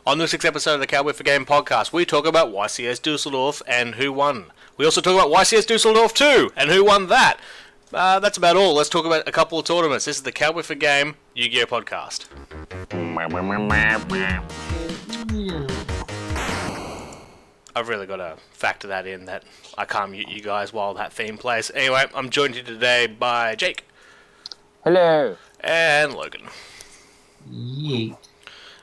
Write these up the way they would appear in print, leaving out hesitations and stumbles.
On this week's episode of the Cowboy4Game podcast, we talk about YCS Düsseldorf and who won. We also talk about YCS Düsseldorf 2 and who won that. That's about all. Let's talk about a couple of tournaments. This is the Cowboy4Game Yu-Gi-Oh! Podcast. I've really got to factor that in, that I can't mute you guys while that theme plays. Anyway, I'm joined here today by Jake. Hello. And Logan. Yeet.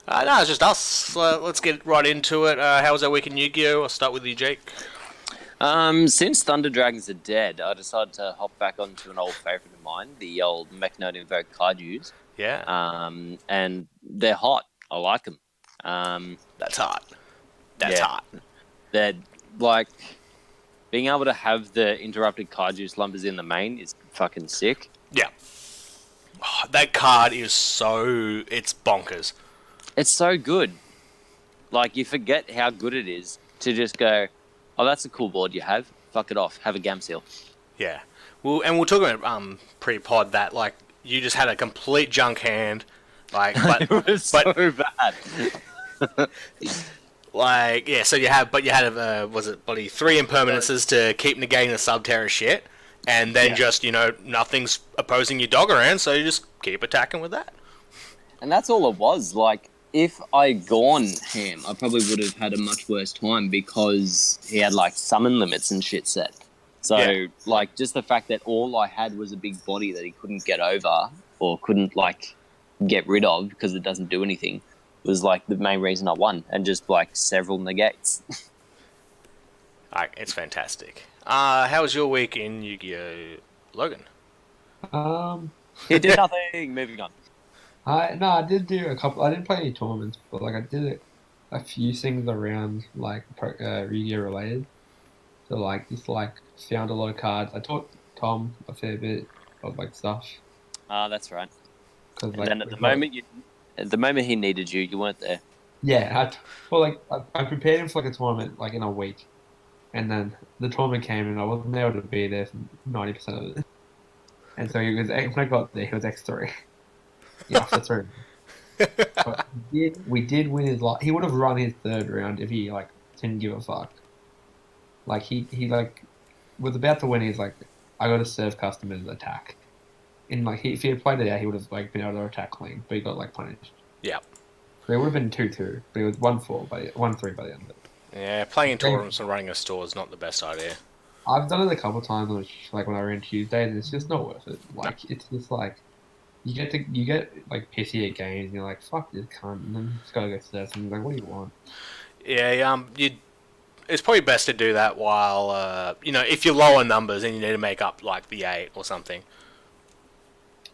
No, it's just us. Let's get right into it. How was our week in Yu-Gi-Oh? I'll start with you, Jake. Since Thunder Dragons are dead, I decided to hop back onto an old favourite of mine, the old Mechanoid Invoke Kaijus. Yeah. And they're hot. I like them. That's hot. That's hot. They're like, being able to have the interrupted Kaiju slumbers in the main is fucking sick. Yeah. Oh, that card is it's bonkers. It's so good. Like, you forget how good it is to just go, oh, that's a cool board you have. Fuck it off. Have a Gamseel. Yeah. Well, and we'll talk about pre-pod that, like, you just had a complete junk hand. Like, but, it was so bad. Like, yeah, so you had 3 impermanences to keep negating the Subterra shit, and then just, nothing's opposing your Doggerand, so you just keep attacking with that. And that's all it was. Like, if I'd gone ham, I probably would have had a much worse time because he had, like, summon limits and shit set. So, like, just the fact that all I had was a big body that he couldn't get over or couldn't, like, get rid of because it doesn't do anything was, like, the main reason I won. And just, like, several negates. It's fantastic. How was your week in Yu-Gi-Oh! Logan? He did nothing. Moving on. I did do a couple. I didn't play any tournaments, but like I did a few things around like Yu-Gi-Oh! Related. So like just like found a lot of cards. I taught Tom a fair bit of like stuff. That's right. Cause, and then at the moment he needed you, you weren't there. Yeah, I prepared him for like a tournament like in a week, and then the tournament came and I wasn't able to be there for 90% of it. And so when I got there, he was X3. Yeah, that's right. But we did win his he would have run his third round if he like didn't give a fuck. Like he like was about to win. He's like, I got to serve customers attack. And like if he had played it out, he would have like been able to attack clean, but he got like punished. Yeah. So it would have been 2-2, but it was 1-3 by the end of it. Yeah, playing in tournaments and running a store is not the best idea. I've done it a couple of times, like when I ran Tuesdays, and it's just not worth it. Like it's just like. You get like pissy at games, and you're like, fuck this cunt, and then you just gotta go serve something. Like, what do you want? Yeah, it's probably best to do that while, if you're low on numbers and you need to make up like the 8 or something.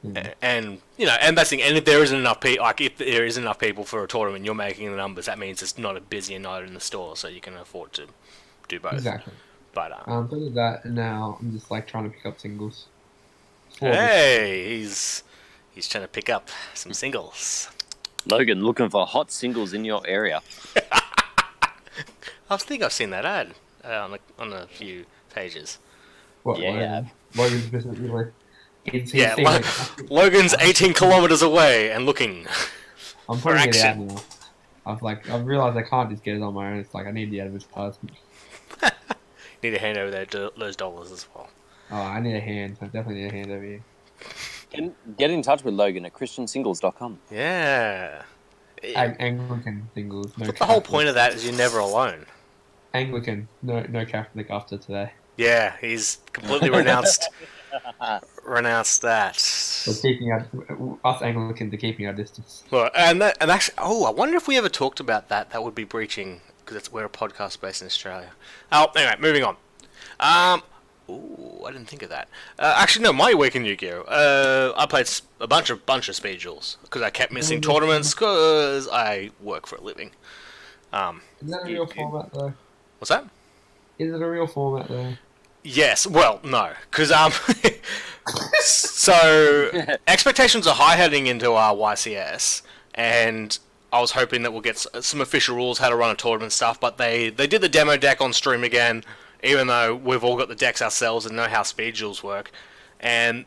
Mm. And that's the thing. And if there isn't enough people for a tournament, you're making the numbers. That means it's not a busy night in the store, so you can afford to do both. Exactly. But because of that, now I'm just like trying to pick up singles. Hey, He's trying to pick up some singles. Logan, looking for hot singles in your area. I think I've seen that ad on a few pages. What? Yeah. Logan's basically Logan's 18 kilometers away and looking. I'm putting it out now. I've realised I can't just get it on my own. It's like I need the advertisement. Need to hand over those dollars as well. Oh, I need a hand. I definitely need a hand over here. Get in touch with Logan at christiansingles.com. Yeah. Anglican singles. No but the whole point of that is you're never alone. Anglican. No Catholic after today. Yeah, he's completely renounced that. So us Anglicans are keeping our distance. Well, and actually, I wonder if we ever talked about that. That would be breaching, because we're a podcast based in Australia. Oh, anyway, moving on. Ooh, I didn't think of that. Actually, no, my week in Yu-Gi-Oh! I played a bunch of speed duels because I kept missing tournaments because I work for a living. Is that a real format though? What's that? Is it a real format though? Yes. Well, no, because so expectations are high heading into our YCS, and I was hoping that we'll get some official rules how to run a tournament stuff. But they did the demo deck on stream again. Even though we've all got the decks ourselves and know how speed duels work, and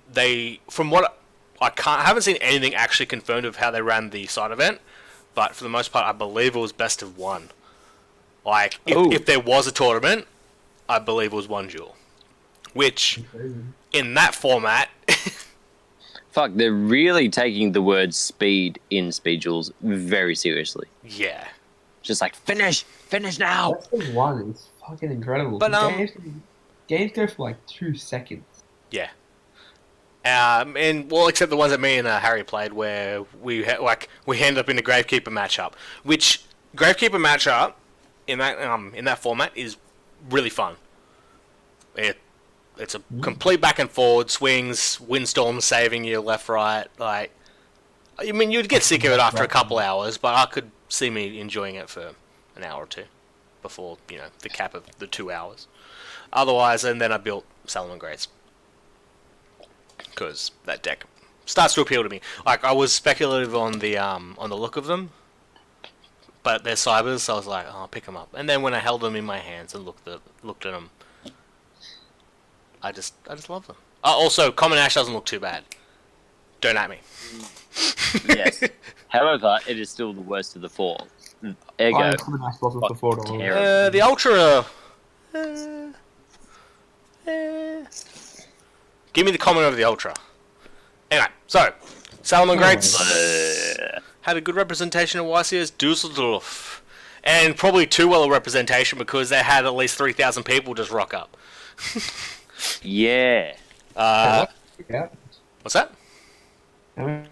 from what I haven't seen anything actually confirmed of how they ran the side event, but for the most part, I believe it was best of one. Like, Ooh. if there was a tournament, I believe it was one duel. Which, in that format... Fuck, they're really taking the word speed in speed duels very seriously. Yeah. Just like, finish now! Best of one is fucking incredible. But, games go for like 2 seconds. Yeah. And well, except the ones that me and Harry played, where we end up in a Gravekeeper matchup, which Gravekeeper matchup in that format is really fun. It's a complete back and forward swings, windstorms saving you left right. Like, I mean, you'd get sick of it after a couple hours, but I could see me enjoying it for an hour or two before the cap of the 2 hours. Otherwise, and then I built Salomon Greats. Because that deck starts to appeal to me. Like, I was speculative on the look of them, but they're cybers, so I was like, oh, I'll pick them up. And then when I held them in my hands and looked at them, I just love them. Also, Common Ash doesn't look too bad. Don't at me. Yes. However, it is still the worst of the four. Ergo, the Ultra. Give me the Common over the Ultra. Anyway, so Salomon Greats had a good representation of YCS Düsseldorf, and probably too well a representation because they had at least 3,000 people just rock up. Yeah. What's that? You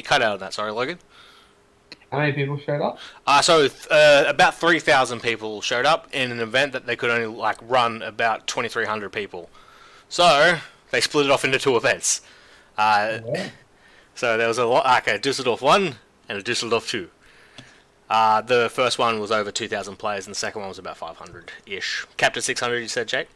cut out on that. Sorry, Logan. How many people showed up? About 3,000 people showed up in an event that they could only run about 2,300 people. So they split it off into 2 events. So there was a Düsseldorf 1 and a Düsseldorf 2. The first one was over 2,000 players, and the second one was about 500-ish. Capped at 600, you said, Jake?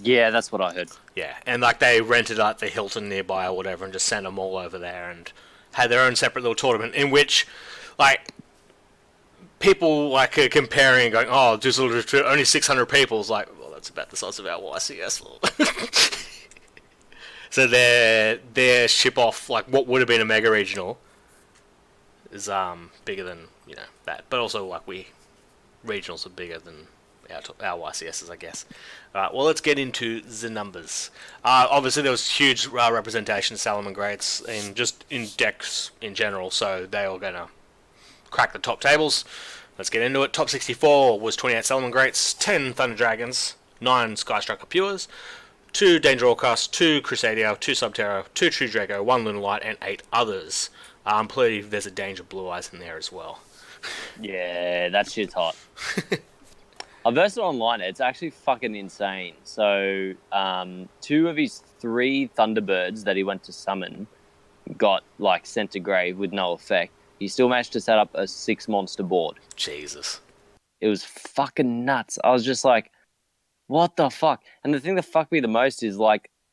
Yeah, that's what I heard. Yeah, and they rented the Hilton nearby or whatever and just sent them all over there and had their own separate little tournament in which, people are comparing and going, oh, Düsseldorf, only 600 people. It's like, well, that's about the size of our YCS. So their ship off, what would have been a mega regional is bigger than that, but also regionals are bigger than our YCSs, I guess. Alright, well, let's get into the numbers. Obviously, there was huge representation of Salomon Greats in decks in general, so they are going to crack the top tables. Let's get into it. Top 64 was 28 Salomon Greats, 10 Thunder Dragons, 9 Skystriker Pures, 2 Danger Orcust, 2 Crusadia, 2 Subterra, 2 True Draco, 1 Lunalight, and 8 others. I believe there's a Danger Blue Eyes in there as well. Yeah, that shit's hot. I versed it online. It's actually fucking insane. So, 2 of his 3 Thunderbirds that he went to summon got sent to grave with no effect. He still managed to set up a 6 monster board. Jesus. It was fucking nuts. I was just like, what the fuck? And the thing that fucked me the most is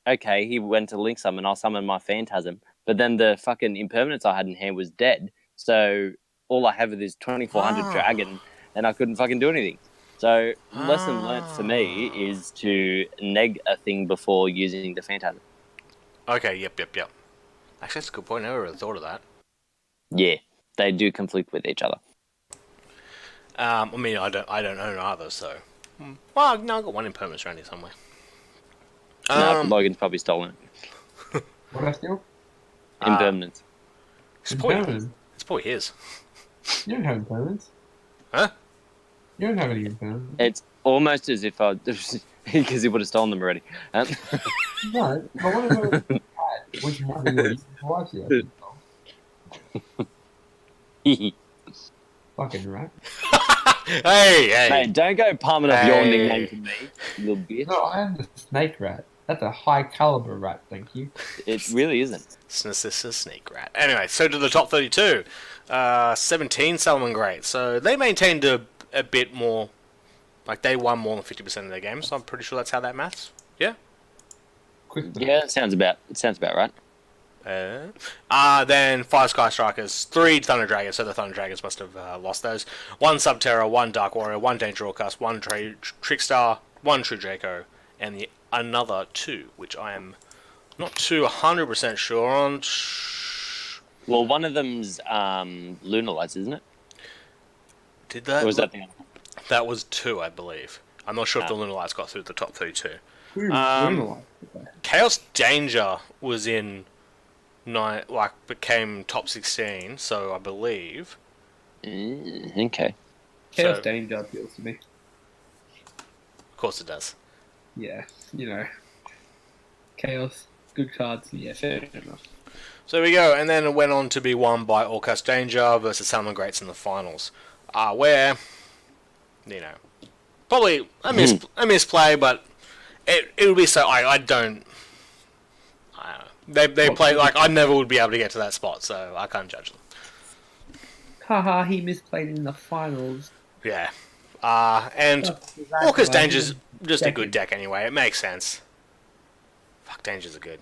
okay, he went to link summon, I'll summon my Phantasm. But then the fucking impermanence I had in hand was dead. So all I have is this 2400 dragon, and I couldn't fucking do anything. So lesson learnt for me is to neg a thing before using the Phantasm. Okay, yep. Actually, that's a good point. I never really thought of that. Yeah, they do conflict with each other. I mean, I don't own either, so. Well, no, I've got one impermanence around here somewhere. No, Logan's probably stolen it. What I steal? Impermanence. It's probably his. You don't have impermanence. Huh? You don't have any impermanence. It's almost as if because he would have stolen them already. No, but what about which one do you Fucking rat. Hey. Mate, don't go palming up your nickname to me, you little bitch. No, I am the snake rat. That's a high caliber rat, thank you. It really isn't. It's a snake rat. Anyway, so to the top 32. 17 Salomon Greats. So they maintained a bit more. They won more than 50% of their games, so I'm pretty sure that's how that maths. Yeah? Yeah, it sounds about right. Then 5 Sky Strikers, 3 Thunder Dragons, so the Thunder Dragons must have lost those. 1 Subterra, 1 Dark Warrior, 1 Danger Orcust, 1 Trickstar, 1 True Draco, and the another 2, which I am not too 100% sure on. Well, one of them's Lunar Lights, isn't it? Did that? Or was that the other one? That was 2, I believe. I'm not sure if the Lunar Lights got through the top 3 too. Chaos Danger was in became top 16, so I believe. Okay. Chaos Danger appeals to me. Of course it does. Yeah, Chaos, good cards. Yeah, fair enough. So we go, and then it went on to be won by Chaos Danger versus Salmon Greats in the finals, where, probably a misplay, but it would be so. I don't. They play like I never would be able to get to that spot, so I can't judge them. Haha, he misplayed in the finals. Yeah. And Orcus Danger's just a good deck anyway. It makes sense. Fuck, Dangers are good.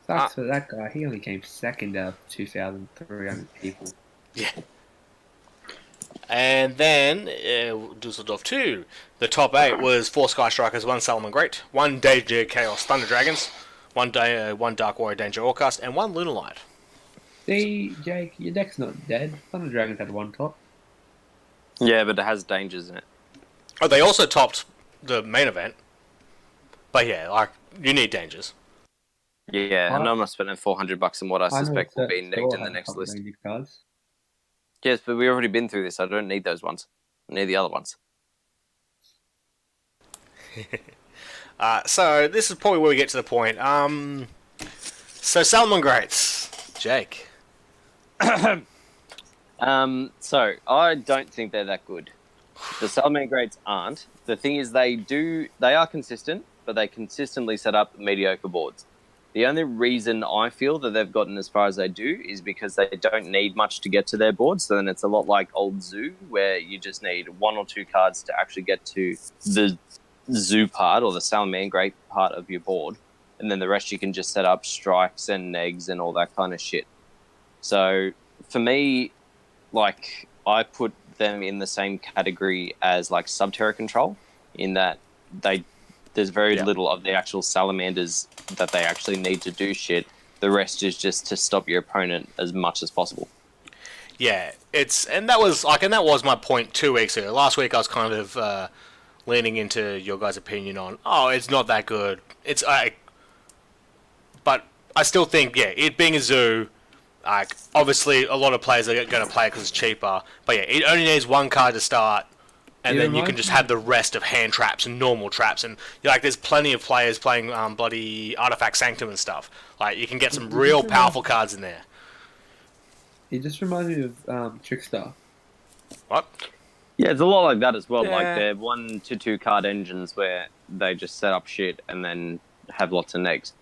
Sucks for that guy. He only came second out of 2,300 people. Yeah. And then, Düsseldorf 2. The top 8 was 4 Sky Strikers, 1 Salmon Great, 1 Danger Chaos Thunder Dragons, 1 Dark Warrior Danger Orcust, and 1 Lunar Light. See, Jake, your deck's not dead. Thunder Dragons had 1 top. Yeah, but it has Dangers in it. Oh, they also topped the main event. But yeah, you need Dangers. Yeah, and I'm not spending $400 on what I suspect will be negged in the next list. Yes, but we've already been through this. I don't need those ones. I need the other ones. So this is probably where we get to the point. So Salmon Greats, Jake. So I don't think they're that good. The Salmon Greats aren't. The thing is, they are consistent, but they consistently set up mediocre boards. The only reason I feel that they've gotten as far as they do is because they don't need much to get to their board. So then it's a lot like old Zoo, where you just need 1 or 2 cards to actually get to the Zoo part or the Salmon Great part of your board. And then the rest you can just set up strikes and negs and all that kind of shit. So for me, like, I put them in the same category as like Subterra Control, in that there's very little of the actual salamanders that they actually need to do shit. The rest is just to stop your opponent as much as possible. Yeah, that was my point 2 weeks ago. Last week I was kind of leaning into your guys' opinion on, it's not that good. But I still think, it being a zoo, obviously a lot of players are going to play it because it's cheaper. But yeah, it only needs 1 card to start. And then you can just have the rest of hand traps and normal traps, and there's plenty of players playing bloody Artifact Sanctum and stuff. Like, you can get some real powerful cards in there. It just reminds me of Trickstar. What? Yeah, it's a lot like that as well. Yeah. Like, they're 1 to 2 card engines where they just set up shit and then have lots of negs.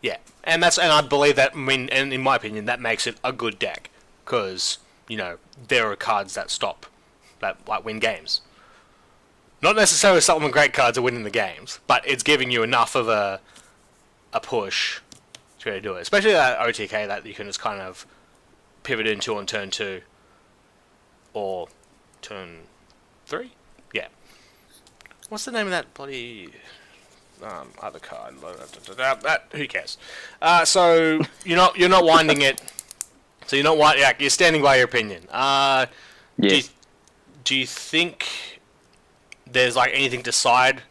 Yeah, and I believe that. And in my opinion, that makes it a good deck because there are cards that win games. Not necessarily Supplement Great cards are winning the games, but it's giving you enough of a push to really do it. Especially that OTK that you can just kind of pivot into on turn 2 or turn 3. Yeah. What's the name of that bloody other card? Who cares? So you're not winding it. So you're not you're standing by your opinion. Yes. Do you think there's anything to side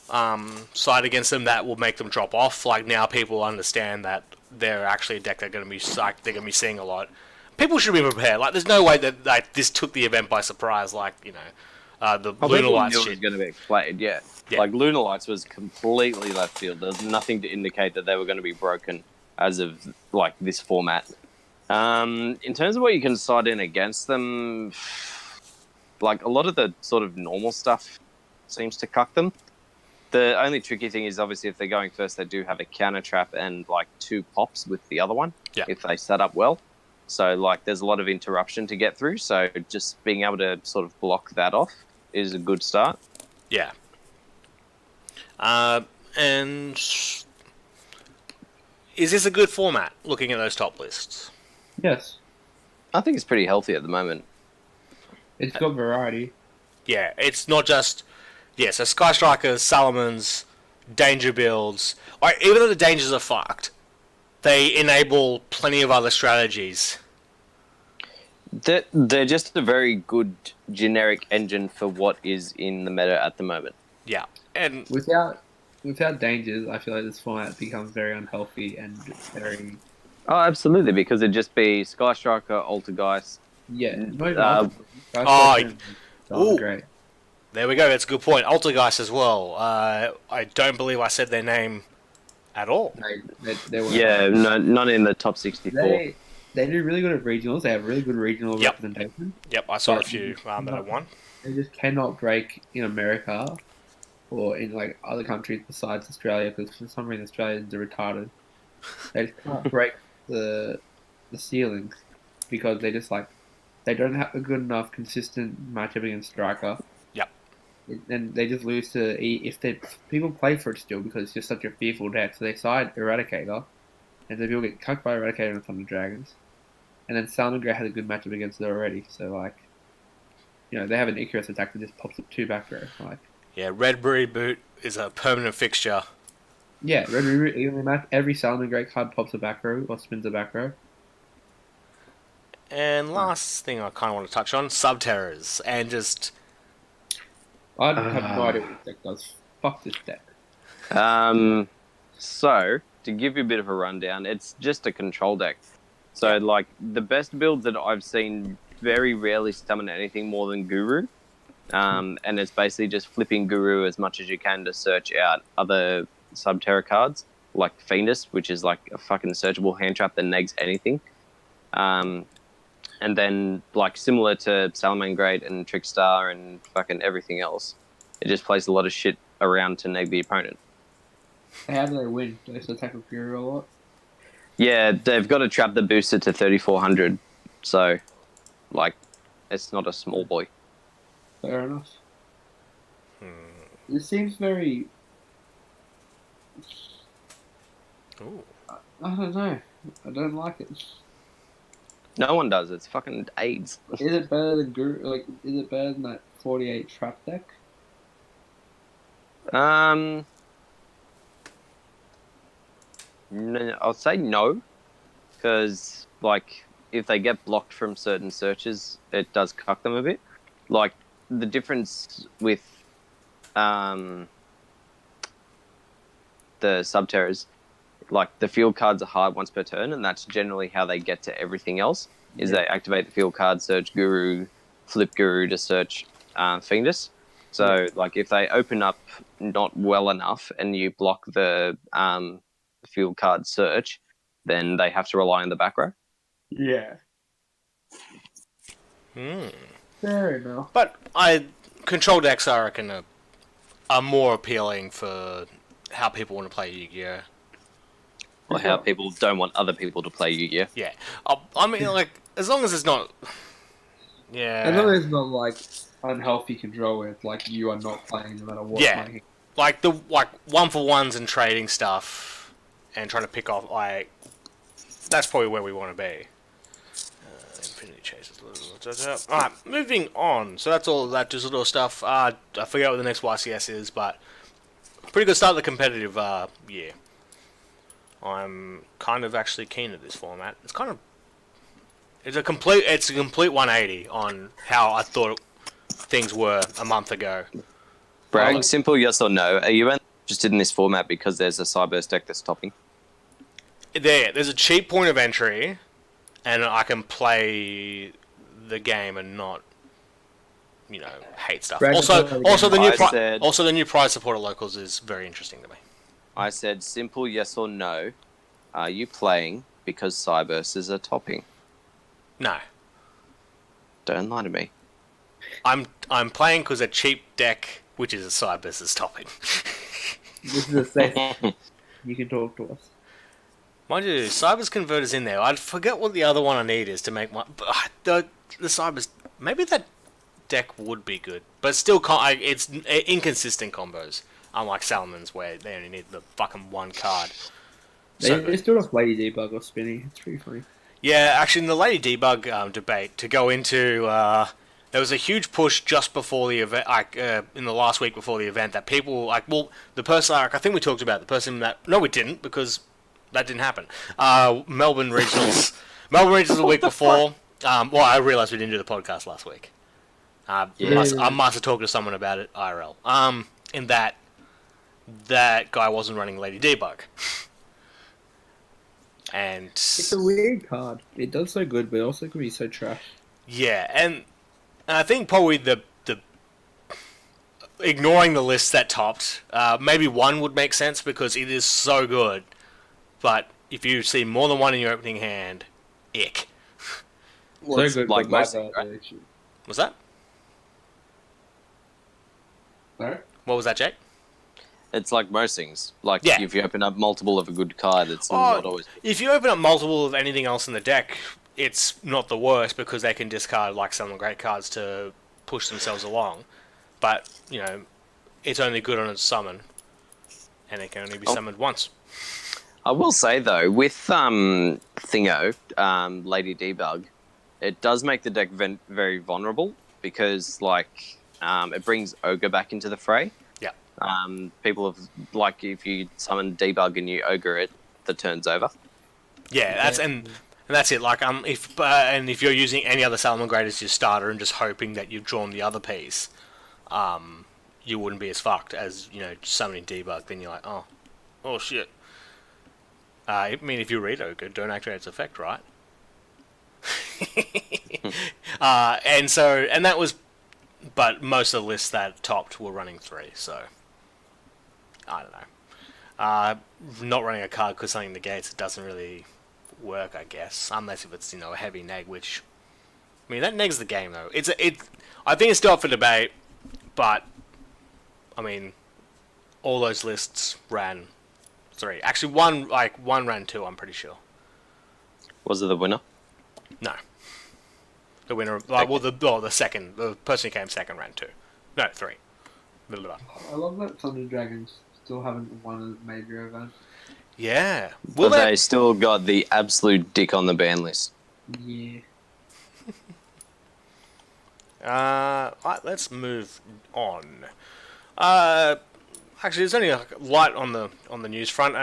against them that will make them drop off? Like, now people understand that they're actually a deck they're going to be seeing a lot. People should be prepared. Like, there's no way that this took the event by surprise. Like, the Lunar Lights shit. It was going to be explained. Yeah. Like, Lunar Lights was completely left field. There's nothing to indicate that they were going to be broken as of this format. In terms of what you can side in against them, a lot of the sort of normal stuff seems to cuck them. The only tricky thing is, obviously, if they're going first, they do have a counter trap and 2 pops with the other one, if they set up well. So there's a lot of interruption to get through. So just being able to sort of block that off is a good start. Yeah. And is this a good format, looking at those top lists? Yes. I think it's pretty healthy at the moment. It's got variety. Yeah, it's not just... Yeah, so Sky Strikers, Salamans, Danger builds... Even though the Dangers are fucked, they enable plenty of other strategies. They're just a very good generic engine for what is in the meta at the moment. Yeah, and without dangers, I feel like this format becomes very unhealthy and very. Oh, absolutely, because it'd just be Sky Striker, Altergeist. Yeah, not even great. There we go. That's a good point. Altergeist as well. I don't believe I said their name at all. They were none in the top 64. They do really good at regionals. They have really good regional representation. Yep, I saw a few that I won. They just cannot break in America or in like other countries besides Australia, because for some reason Australians are retarded. They just can't break the ceilings because they just they don't have a good enough consistent matchup against Striker. Yep. And they just lose to people play for it still because it's just such a fearful deck. So they side Eradicator, and then people get cucked by Eradicator and Thunder Dragons. And then Salmon Grey had a good matchup against it already, so they have an Icarus attack that just pops up 2 back row. Yeah, Red Reboot is a permanent fixture. Yeah, Red Reboot, every Salmon Grey card pops a back row or spins a back row. And last thing I kind of want to touch on, Subterrors, and just... I have no idea what this deck does. Fuck this deck. So, to give you a bit of a rundown, it's just a control deck. So, the best builds that I've seen very rarely summon anything more than Guru. And it's basically just flipping Guru as much as you can to search out other Subterra cards, like Fiendus, which is like a fucking searchable hand trap that negs anything. And then, similar to Salamangreat and Trickstar and fucking everything else, it just plays a lot of shit around to neg the opponent. How do they win? Do they just attack with Guru a lot? Yeah, they've got to trap the booster to 3,400, so, it's not a small boy. Fair enough. It seems very... Ooh. I don't know. I don't like it. No one does. It's fucking AIDS. Is it better than Guru? Is it better than that 48 trap deck? No, I'll say no, because if they get blocked from certain searches, it does cuck them a bit. The difference with the Subterrors, the field cards are hard once per turn, and that's generally how they get to everything else. Is they activate the field card, search Guru, flip Guru to search Fiendus. So if they open up not well enough and you block the field card search, then they have to rely on the back row. Yeah. Fair enough. But control decks, I reckon, are more appealing for how people want to play Yu-Gi-Oh! Or how people don't want other people to play Yu-Gi-Oh! Yeah. I mean, as long as it's not... Yeah. As long as it's not, unhealthy control where it's you are not playing no matter what. Yeah. The one-for-ones and trading stuff and trying to pick off, that's probably where we want to be. Infinity Chase is a little... Alright, moving on. So that's all that Düsseldorf stuff. I forget what the next YCS is, but pretty good start of the competitive year. I'm kind of actually keen at this format. It's a complete 180 on how I thought things were a month ago. Bragg, simple yes or no. Are you interested in this format because there's a Cyberse deck that's topping? There's a cheap point of entry, and I can play the game and not, hate stuff. Bragg, Also the new prize supporter locals is very interesting to me. I said simple yes or no. Are you playing because Cyberse are topping? No. Don't lie to me. I'm playing because a cheap deck, which is a Cyberse, is topping. This is a safe. You can talk to us. Mind you, Cyberse Converter's in there. I forget what the other one I need is to make my... The Cyberse... Maybe that deck would be good. But still, it's inconsistent combos. Unlike Salamon's, where they only need the fucking one card. They still have Lady Debug or Spinny. It's pretty funny. Yeah, actually, in the Lady Debug debate, to go into... there was a huge push just before the event, in the last week before the event, that people, the person, I think we talked about the person that... No, we didn't, because That didn't happen. Melbourne Regionals. Melbourne Regionals the week before. Well, I realised we didn't do the podcast last week. I must have talked to someone about it IRL. In that guy wasn't running Lady Debug. And it's a weird card. It does so good, but it also can be so trash. Yeah, and I think probably the ignoring the list that topped, maybe one would make sense because it is so good. But if you see more than one in your opening hand, ick. Well, So good, like but most my things, bad, right? actually. Was that? Sorry? What was that, Jake? It's like most things. Like Yeah. if you open up multiple of a good card, it's not always. If you open up multiple of anything else in the deck, it's not the worst because they can discard like some great cards to push themselves along. But, you know, it's only good on its summon. And it can only be summoned once. I will say though, with Thingo, Lady Debug, it does make the deck very vulnerable because like it brings Ogre back into the fray. Yeah. People have like if you summon Debug and you Ogre it, the turn's over. Yeah, and that's it. Like if you're using any other Salamangreat as your starter and just hoping that you've drawn the other piece, you wouldn't be as fucked as summoning Debug. Then you're like, oh shit. I mean, if you read Ogre, don't activate its effect, right? and that was, but most of the lists that topped were running 3, so I don't know. Not running a card because something negates it doesn't really work, I guess, unless if it's a heavy neg, which I mean that negs the game though. I think it's still up for debate, but I mean, all those lists ran 3. Actually, one ran 2. I'm pretty sure. Was it the winner? No. The winner, the person who came second ran 2. No, 3. Blah, blah, blah. I love that Thunder Dragons still haven't won a major event. Yeah. But they still got the absolute dick on the ban list. Yeah. Right, let's move on. Actually, there's only a light on the news front.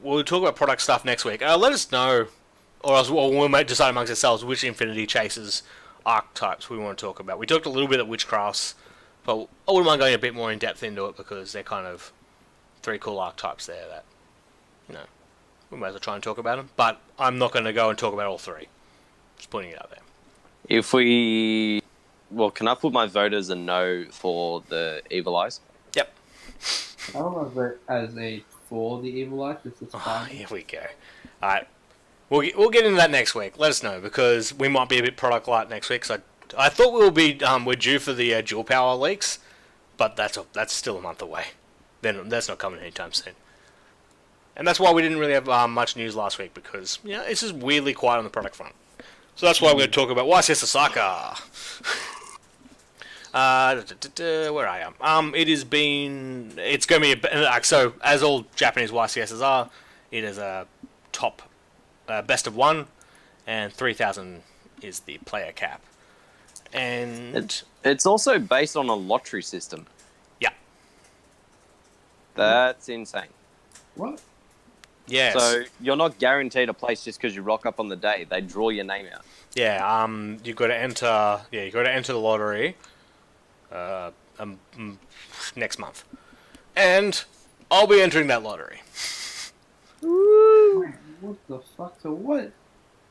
We'll talk about product stuff next week. Let us know, or else we might decide amongst ourselves which Infinity Chasers archetypes we want to talk about. We talked a little bit at Witchcrafts, but I wouldn't mind going a bit more in depth into it because they're kind of 3 cool archetypes there that we might as well try and talk about them. But I'm not going to go and talk about all 3. Just putting it out there. Can I put my vote as a no for the Evil Eyes? Yep. I don't know if it as a for the Evil Eye. This is fine. Here we go. Alright. We'll get into that next week. Let us know, because we might be a bit product light next week. Cause I thought we're due for the dual power leaks, but that's still a month away. Then that's not coming anytime soon. And that's why we didn't really have much news last week, because it's just weirdly quiet on the product front. So that's why we're going to talk about YCS Osaka. Where I am. It's going to be so as all Japanese YCSs are. It is a top best of 1, and 3,000 is the player cap. And it's also based on a lottery system. Yeah. That's insane. What? Yes. So you're not guaranteed a place just because you rock up on the day. They draw your name out. Yeah. You got to enter. Yeah, you got to enter the lottery. Next month, and I'll be entering that lottery. Wait, what the fuck? So what?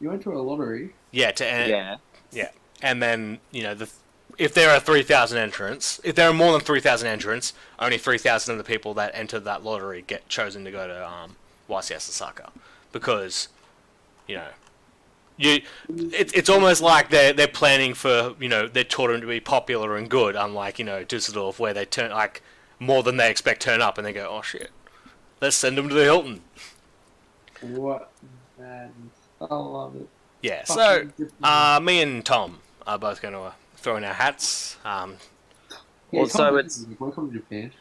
You went to a lottery? Yeah. Yeah. And then if there are 3,000 entrants, if there are more than 3,000 entrants, only 3,000 of the people that enter that lottery get chosen to go to YCS Osaka, because it's almost like they're planning for their tournament to be popular and good, unlike Düsseldorf, where they turn more than they expect turn up and they go, oh shit, let's send them to the Hilton. What? Man, I love it. Yeah. So me and Tom are both going to throw in our hats. Also, it's welcome to Japan.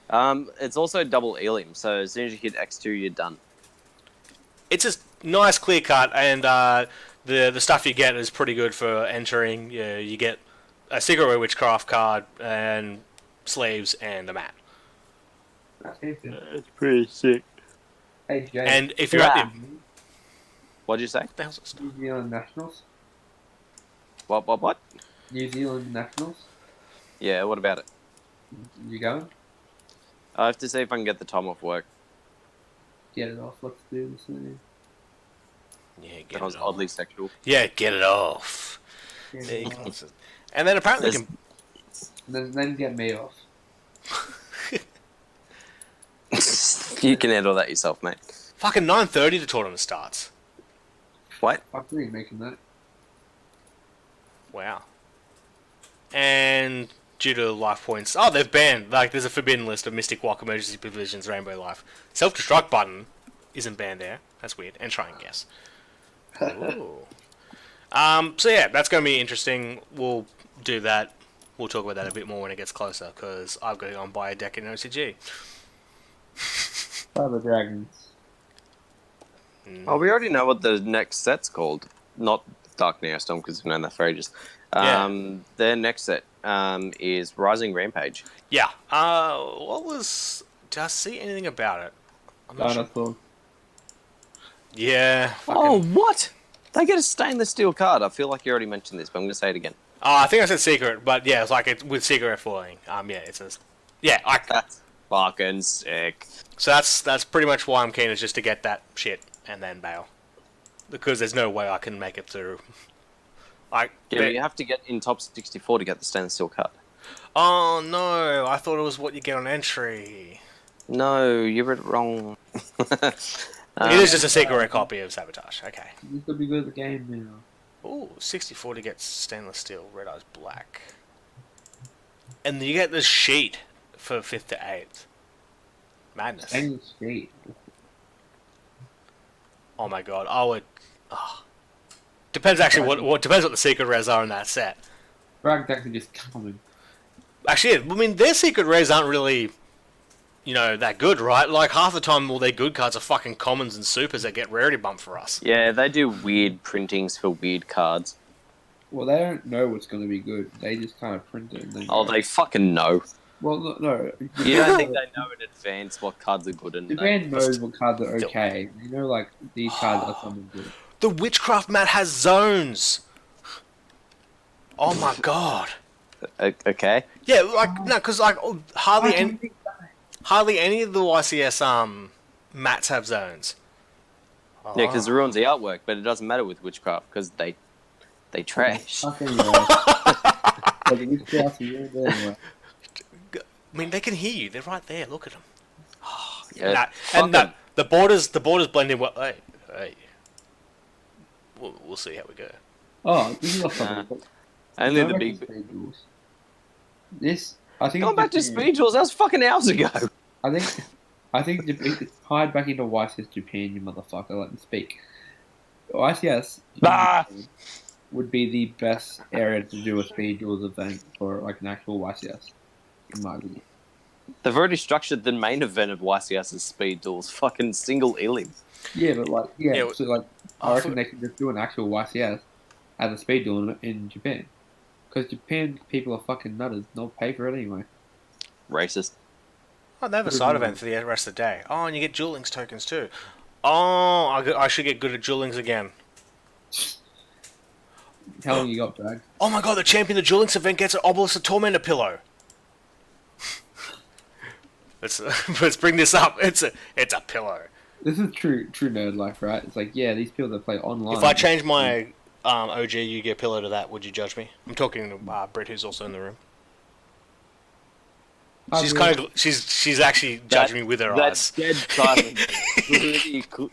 it's also double Elim, so as soon as you hit X2, you're done. It's just nice, clear cut, and the stuff you get is pretty good for entering. You get a Secret Rare Witchcraft card and sleeves and a mat. That's it. It's pretty sick. Hey, Jay. And if you're at Yeah. the... What'd you say? What the hell's this? New Zealand Nationals. What? New Zealand Nationals. Yeah, what about it? You going? I have to see if I can get the time off work. Get it off. Let's do this. Man. Yeah, get That was it off. oddly sexual. Yeah, get it off. Get There it you off. go. And then apparently... Then get me off. You can handle that yourself, mate. Fucking 9:30 the tournament starts. What? Fuck, really making that. Wow. And due to life points... Oh, they've banned... Like, there's a forbidden list of Mystic Walk, Emergency Provisions, Rainbow Life. Self-destruct button isn't banned there. That's weird. And try and guess. Ooh. So yeah, that's going to be interesting. We'll do that. We'll talk about that a bit more when it gets closer, because I've got to go and buy a deck in OCG. Cyber Dragons. Oh, we already know what the next set's called. Not Dark Neostorm, because we've known that for ages. Yeah. Their next set is Rising Rampage. Yeah. What was... Did I see anything about it? I'm not sure. Dinosaur. Yeah. Oh, fucking- what? They get a stainless steel card. I feel like you already mentioned this, but I'm going to say it again. I think I said secret, but yeah, it's like it with secret foiling. Yeah, it's a... Yeah, That's fucking sick. So that's pretty much why I'm keen, is just to get that shit and then bail. Because there's no way I can make it through. Like, Yeah, but you have to get in top 64 to get the stainless steel card. oh no, I thought it was what you get on entry. No, you read it wrong. It is just a secret rare copy of Sabotage. Okay. You could be good at the game now. Ooh, 64 to get stainless steel, red eyes black. And you get the sheet for 5th to 8th. Madness. Stainless Street. Oh my god, I would... Oh. Depends actually what depends what the secret rares are in that set. Bragg decks are just coming. Actually, I mean, their secret rares aren't really, you know, that good, right? Like, half the time all their good cards are fucking commons and supers that get rarity bump for us. Yeah, they do weird printings for weird cards. Well, they don't know what's going to be good. They just kind of print it. And then Oh, they fucking know. Well, no. You don't think they know in advance what cards are good and Japan knows what cards are okay. You know, like, these cards are something good. The Witchcraft mat has zones! Oh my god. Okay. Yeah, like, no, because, like, hardly any of the YCS, mats have zones. Yeah, because it ruins the artwork, but it doesn't matter with Witchcraft, because they trash. Fucking right. Like, these cards are really good anyway. I mean, they can hear you. They're right there. Look at them. Yeah, And fuck 'em. the borders blend in well. Hey. We'll see how we go. Oh, this is a fun one. Only Going the back big... to Speed Duels. This, I think... Going back to Japan- Speed Tools, that was fucking hours ago. I think it's tied back into YCS Japan, you motherfucker. Let me speak. YCS Ah! would be the best area to do a Speed Duels event for like an actual YCS, in my opinion. They've already structured the main event of YCS as Speed Duels. Fucking single Elim. Yeah, but like, Yeah, so like, I reckon they could just do an actual YCS as a Speed Duel in Japan. Because Japan people are fucking nutters. They'll pay for it anyway. Racist. Oh, they have a side event for the rest of the day. Oh, and you get Duel Links tokens too. Oh, I should get good at Duel Links again. How long you got, Bragg? Oh my god, the champion of the Duel Links event gets an Obelisk of Tormentor pillow. Let's bring this up. It's a pillow. This is true nerd life, right? It's like, yeah, these people that play online. If I change my OG Yu-Gi-Oh pillow to that, would you judge me? I'm talking to Brett, who's also in the room. She's kind of she's actually judging me with her eyes. That's dead silent. Really cool.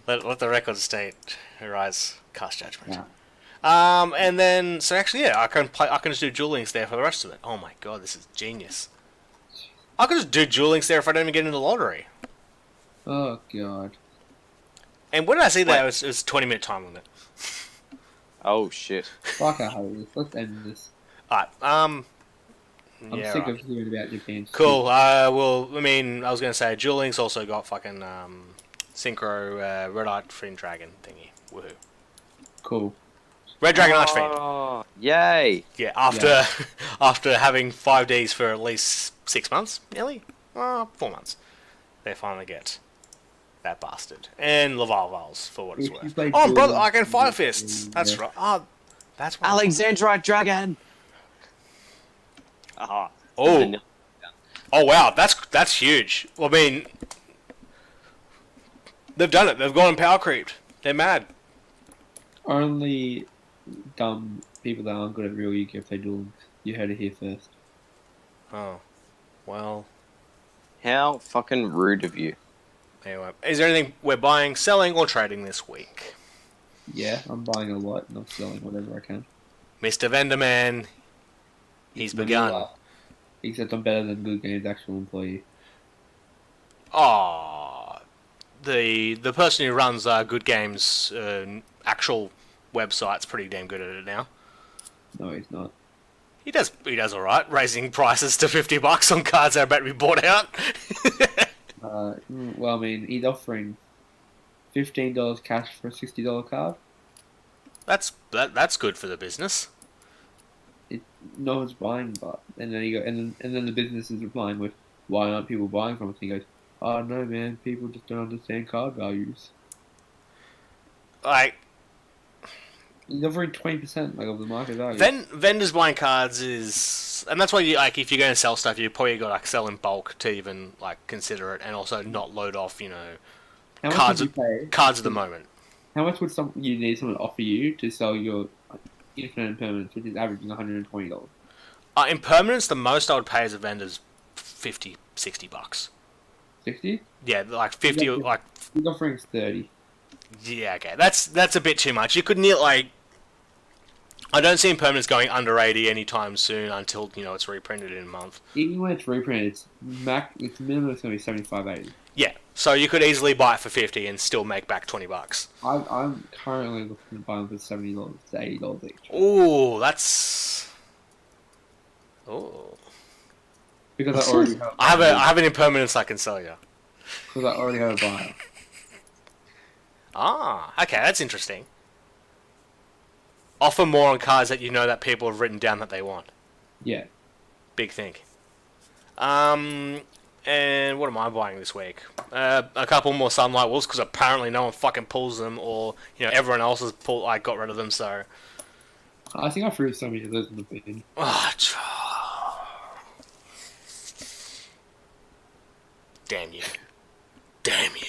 Let the record state her eyes cast judgment. Yeah. And then so actually, yeah, I can just do Duel Links there for the rest of it. Oh my god, this is genius. I could just do Duel Links there if I don't even get into the lottery. Oh god. And when did I see that? It was 20-minute time limit. Oh shit. Fuck, I hate this. Let's end this. Alright, I'm yeah, sick right. of hearing about Japan. Cool. Well, I mean, I was going to say, Duel Links also got fucking Synchro Red Archfiend Dragon thingy. Woohoo. Cool. Red Dragon Archfiend. Oh, yay. Yeah, after having 5Ds for at least 6 months, nearly? 4 months. They finally get That bastard. And Lavalvals, for what it's If you worth. play Oh, brother, Duel, I can Fire yeah. Fists. That's right. Oh, that's what Alexandrite Dragon. Aha. Oh. Oh, wow. That's huge. Well, I mean, they've done it. They've gone and power creeped. They're mad. Only dumb people that aren't good at real Yu-Gi-Oh! Play Duel. You heard it here first. Oh. Well, How fucking rude of you. anyway. Is there anything we're buying, selling, or trading this week? Yeah, I'm buying a lot and I'm selling whatever I can. Mr. Venderman, he's begun. Vanilla. Except I'm better than Good Game's actual employee. Aw. The person who runs Good Games actual website's pretty damn good at it now. No, he's not. He does alright, raising prices to $50 on cards that are about to be bought out. Well, I mean, he's offering $15 cash for a $60 card. That's good for the business. No one's buying, but and then the business is replying with, "Why aren't people buying from us?" And he goes, "Oh no, man, people just don't understand card values." Like, He's offering 20% like of the market value. vendors buying cards is, and that's why you like if you're going to sell stuff, you probably got to like sell in bulk to even like consider it, and also not load off How much cards would you pay? cards at the moment. How much would you need someone to offer you to sell your infinite impermanence, which is averaging $120? Impermanence, the most I would pay as a vendor's $50, $60. 60? Yeah, like 50, like He's offering 30. yeah, okay, that's a bit too much. You could near like. I don't see impermanence going under 80 anytime soon until it's reprinted in a month. Even when it's reprinted, its minimum is going to be 75, 80. Yeah, so you could easily buy it for 50 and still make back $20. I'm currently looking to buy them for $70 to $80 each. Ooh, that's. Ooh. Because I already have. I have an impermanence I can sell you. Because I already have a buyer. Ah, okay, that's interesting. Offer more on cards that you know that people have written down that they want. Yeah. Big thing. And what am I buying this week? A couple more Sunlight Wolves because apparently no one fucking pulls them, or everyone else has got rid of them. So. I think I threw so many of those in the bin. Damn you! Damn you!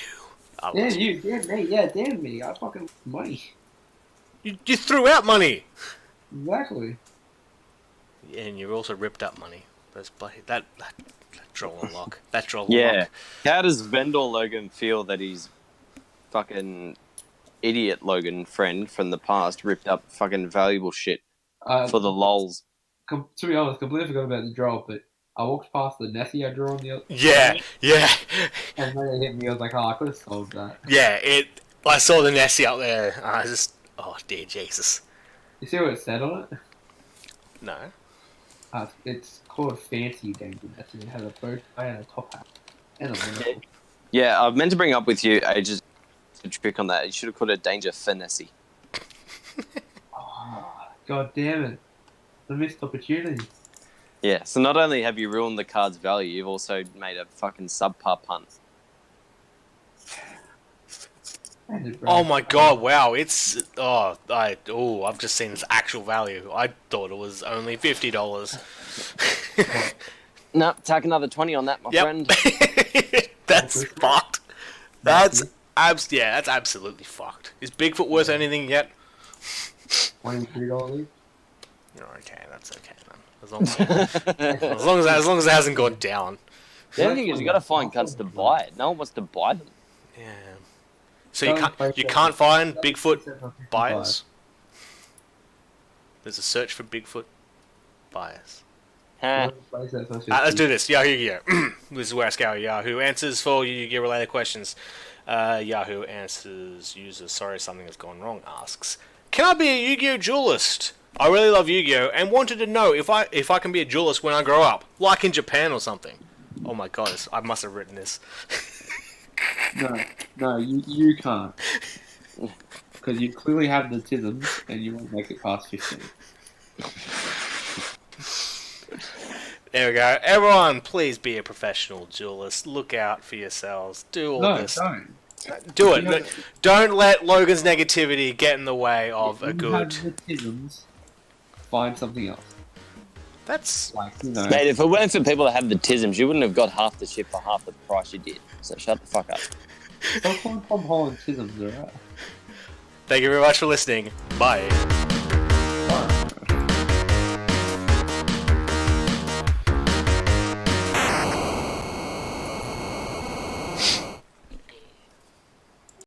Damn you! Damn me! Yeah, damn me! I fucking money. You threw out money. Exactly. And you also ripped up money. That troll unlock. That troll Yeah. unlock. How does Vendor Logan feel that his fucking idiot Logan friend from the past ripped up fucking valuable shit for the lols? To be honest, completely forgot about the draw, but I walked past the Nessie I drew on the other. Yeah. And then it hit me. I was like, oh, I could have sold that. Yeah. I saw the Nessie out there. I just. Oh dear Jesus. You see what it said on it? No. It's called Fancy Danger Nessie. It has a bow tie and a top hat. And a window. Yeah, I meant to bring up with you ages a trick on that. You should have called it Danger Finesse. Oh, God damn it. The missed opportunity. Yeah, so not only have you ruined the card's value, you've also made a fucking subpar pun. Oh my god! Wow, it's I've just seen its actual value. I thought it was only $50. No, tack another 20 on that, my friend. That's fucked. That's absolutely fucked. Is Bigfoot worth anything yet? $23 each. Okay, that's okay then. As long as it hasn't gone down. The only thing is you got to find cards to buy it. No one wants to buy them. Yeah. So you can't find Bigfoot buyers. There's a search for Bigfoot buyers. Let's do this. Yahoo Yu-Gi-Oh! This is where I scour Yahoo answers for Yu-Gi-Oh! Related questions. Yahoo answers user sorry something has gone wrong asks, can I be a Yu-Gi-Oh! Duelist? I really love Yu-Gi-Oh! And wanted to know if I can be a duelist when I grow up, like in Japan or something. Oh my god, I must have written this. No, you can't. Because you clearly have the tisms and you won't make it past 15. There we go. Everyone, please be a professional duelist. Look out for yourselves. Do all this. No, don't. Do it. Don't let Logan's negativity get in the way of a good. Have the tisms, find something else. That's Like, you know. Mate, if it weren't for people that have the tisms, you wouldn't have got half the shit for half the price you did. So shut the fuck up. Stop calling Tom Holland tisms, alright? Thank you very much for listening. Bye.